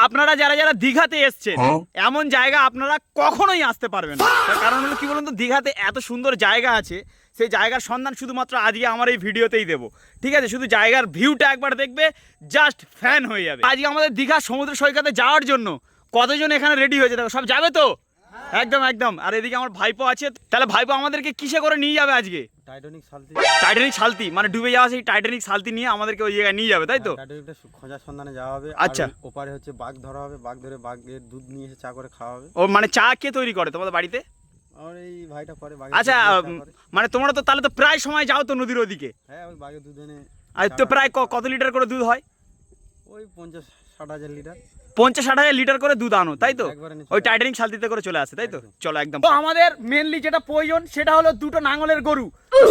আপনারা যারা যারা দীঘাতে এসছেন এমন জায়গা আপনারা কখনোই আসতে পারবেন না। তার কারণ হলো কি বলুন তো, দীঘাতে এত সুন্দর জায়গা আছে, সেই জায়গার সন্ধান শুধুমাত্র আজকে আমার এই ভিডিওতেই দেবো। ঠিক আছে, শুধু জায়গার ভিউটা একবার দেখবে, জাস্ট ফ্যান হয়ে যাবে। আজকে আমাদের দীঘা সমুদ্র সৈকতে যাওয়ার জন্য কতজন এখানে রেডি হয়েছে দেখো, সব যাবে তো? একদম একদম। আর এদিকে আমার ভাইপো আছে, তাহলে ভাইপো আমাদেরকে কিসে করে নিয়ে যাবে আজকে? টাইটানিক সালতি, মানে ডুবে যাওয়া সেই টাইটানিক সালতি নিয়ে আমাদেরকে ওই জায়গায় নিয়ে যাবে, তাই তো? টাইটানিকটা খোঁজার সন্ধানে যাওয়া হবে। আচ্ছা, ওপারে হচ্ছে বাঘ ধরা হবে, বাঘ ধরে বাঘের দুধ নিয়ে এসে চা করে খাওয়া হবে। ও মানে চা কে তৈরি করে তোমাদের বাড়িতে? আর এই ভাইটা করে বাঘের। আচ্ছা, মানে তোমরা তো তাহলে তো প্রায় সময় যাও তো নদীর ওদিকে? হ্যাঁ, ওই বাঘের দুধ এনে। আর তো প্রায় কত লিটার করে দুধ হয়? ওই 50-60 হাজার লিটার। 50-60 হাজার লিটার করে দুধ আনো, তাই তো? ওই টাইটানিক সালতিতে করে চলে আসে, তাই তো? চলো একদম। তো আমাদের মেনলি যেটা প্রয়োজন সেটা হলো দুটো নাঙলের গরু।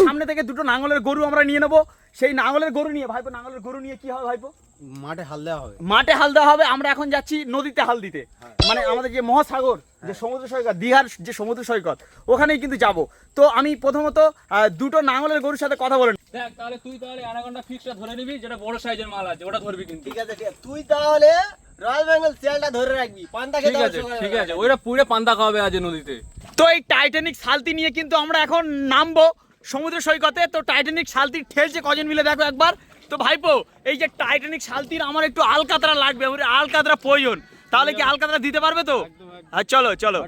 সামনে থেকে দুটো নাঙলের গরু আমরা নিয়ে নেবো। সেই নাঙলের গরু নিয়ে ভাইপো, নাঙলের গরু নিয়ে কি হবে ভাইপো? মাঠে হাল দেওয়া হবে। মাঠে হাল দেওয়া হবে। আমরা এখন যাচ্ছি নদীতে হাল দিতে। মানে আমাদের যে মহাসাগর, যে সমুদ্র সৈকত, দীঘার যে সমুদ্র সৈকত, ওখানেই কিন্তু যাব। তো আমি প্রথমত দুটো নাঙলের গরুর সাথে কথা বলে। দেখ, তাহলে তুই তাহলে অ্যানাকন্ডা ফিক্সটা ধরে নিবি, যেটা বড় সাইজের মাল আছে ওটা ধরবি কিন্তু। ঠিক আছে, তুই তাহলে রয়্যাল বেঙ্গল শিয়ালটা ধরে রাখবি। পান্তা খেতে ঠিক আছে, ঠিক আছে, ওইটা পুরো পান্তা খাওয়াবে আজ নদীতে। তো এই টাইটানিক সালতি নিয়ে কিন্তু আমরা এখন নামবো সমুদ্র সৈকতে। তো টাইটানিক সালতির ঠেলছে কজন মিলে দেখো একবার। তো ভাইপো, এই যে টাইটানিক সালতির আমার একটু আলকাতরা লাগবে, আমার আলকাতরা প্রয়োজন। তাহলে কি আলকাতরা দিতে পারবে তো? হ্যাঁ, চলো চলো।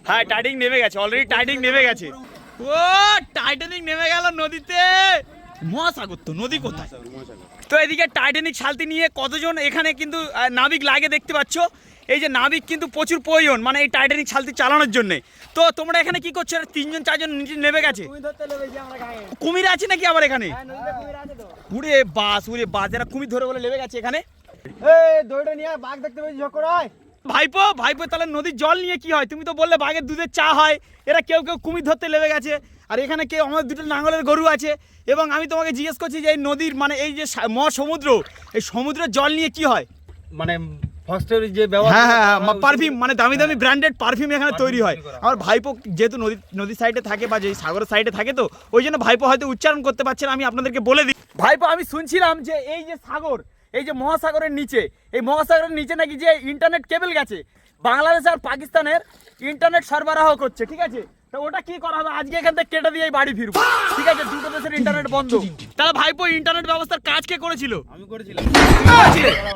হ্যাঁ, টাইটানিক নেমে গেছে, অলরেডি টাইটানিক নেমে গেছে। ও টাইটানিক নেমে গেল নদীতে। মহাসাগর তো, নদী কোথায়? তো এদিকে টাইটানিক সালতি নিয়ে কতজন এখানে কিন্তু নাবিক লাগে দেখতে পাচ্ছ। এই যে নাবিক কিন্তু প্রচুর প্রয়োজন, মানে এই টাইটানিক সালতি চালানোর জন্য। তো তোমরা এখানে কি করছো? 3-4 জন নিচে নেমে গেছে। কুমির আছে নাকি আবার এখানে? উড়ে বাস, উড়ে বাস, যারা কুমির ধরে বলে নেমে গেছে এখানে। দৌড়ে নিয়ে বাঘ দেখতে পেয়েছি ঝকর হয়। ভাইপো ভাইপো, তাহলে নদীর জল নিয়ে কি হয়? তুমি তো বললে বাঘের দুধের চা হয়। এরা কেউ কেউ কুমির ধরতে লেগে গেছে, আর এখানে কেউ আমাদের দুটো নাঙলের গরু আছে। এবং আমি তোমাকে জিজ্ঞেস করছি যে এই নদীর, মানে এই যে মহাসমুদ্র, এই সমুদ্রের জল নিয়ে কি হয়? মানে ফস্টের যে ব্যবহার, হ্যাঁ, পারফিউম, মানে দামি দামি ব্র্যান্ডেড পারফিউম এখানে তৈরি হয়। আমার ভাইপো যেহেতু নদীর সাইডে থাকে, বা যে সাগরের সাইডে থাকে, তো ওই জন্য ভাইপো হয়তো উচ্চারণ করতে পারছে না। আমি আপনাদেরকে বলে দিই ভাইপো, আমি শুনছিলাম যে এই যে সাগর, এই যে মহাসাগরের নিচে, এই মহাসাগরের নিচে নাকি যে ইন্টারনেট কেবল গেছে, বাংলাদেশ আর পাকিস্তানের ইন্টারনেট সরবরাহ করছে। ঠিক আছে, তো ওটা কি করা হবে? আজকে এখান থেকে কেটে দিয়ে বাড়ি ফিরবো। ঠিক আছে, দুটো দেশের ইন্টারনেট বন্ধ। তাহলে ভাইপো, ইন্টারনেট ব্যবস্থার কাজ কে করেছিল? আমি করেছিলাম।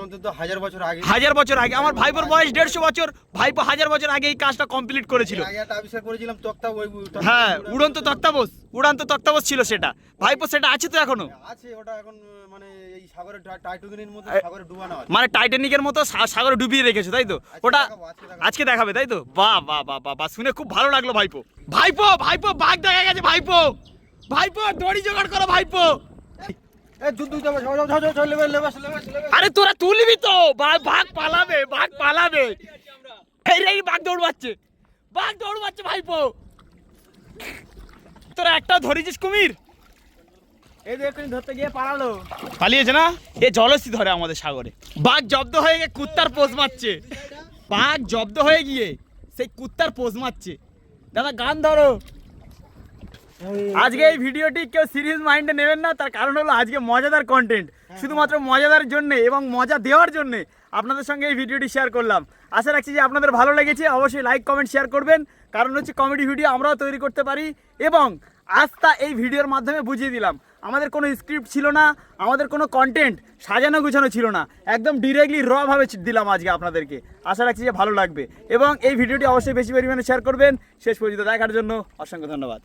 অন্তত 1000 বছর আগে। 1000 বছর আগে? আমার ভাইপোর বয়স 150 বছর। ভাইপো 1000 বছর আগে এই কাজটা কমপ্লিট করেছিল। আগে একটা আবিষ্কার করেছিলাম তক্তা, ওই হ্যাঁ, উড়ন্ত তক্তাবোস ছিল সেটা। ভাইপো সেটা আছে তো এখনো? আছে, ওটা এখন মানে এই সাগরের টাইটানিকের মতো সাগরে ডুবানো আছে। মানে টাইটানিকের মতো সাগরে ডুবিয়ে রেখেছে, তাই তো? ওটা আজকে দেখাবে, তাই তো? বাহ বাহ বাহ বাহ, শুনে খুব ভালো লাগলো ভাইপো। ভাইপো ভাইপো, বাঘ দেখা গেছে ভাইপো। ভাইপো, দড়ি জোগাড় করো ভাইপো। আরে তোরা তুলবি তো, বাঘ পালাবে, বাঘ পালাবে। এই বাঘ দৌড়াচ্ছে ভাইপো। তোরা একটা ধরেছিস কুমির? এই দেখুন, ধরতে গিয়ে পালালো। পালিয়েছে না? এ জলস্থি ধরে আমাদের সাগরে। বাঘ জব্দ হয়ে গিয়ে কুত্তার পোজ মারছে। বাঘ জব্দ হয়ে গিয়ে সেই কুত্তার পোজ মারছে। দাদা গান ধরো। আজকে এই ভিডিওটি কেউ সিরিয়াস মাইন্ডে নেবেন না, তার কারণ হলো আজকে মজাদার কন্টেন্ট, শুধুমাত্র মজাদার জন্য এবং মজা দেওয়ার জন্য আপনাদের সঙ্গে এই ভিডিওটি শেয়ার করলাম। আশা রাখছি যে আপনাদের ভালো লেগেছে। অবশ্যই লাইক কমেন্ট শেয়ার করবেন, কারণ হচ্ছে কমেডি ভিডিও আমরাও তৈরি করতে পারি। এবং আজটা এই ভিডিওর মাধ্যমে বুঝিয়ে দিলাম, আমাদের কোনো স্ক্রিপ্ট ছিল না, আমাদের কোনো কন্টেন্ট সাজানো গুছানো ছিল না, একদম ডিরেক্টলি র ভাবে দিলাম আজকে আপনাদেরকে। আশা রাখছি যে ভালো লাগবে, এবং এই ভিডিওটি অবশ্যই বেশি পরিমাণে শেয়ার করবেন। শেষ পর্যন্ত দেখার জন্য অসংখ্য ধন্যবাদ।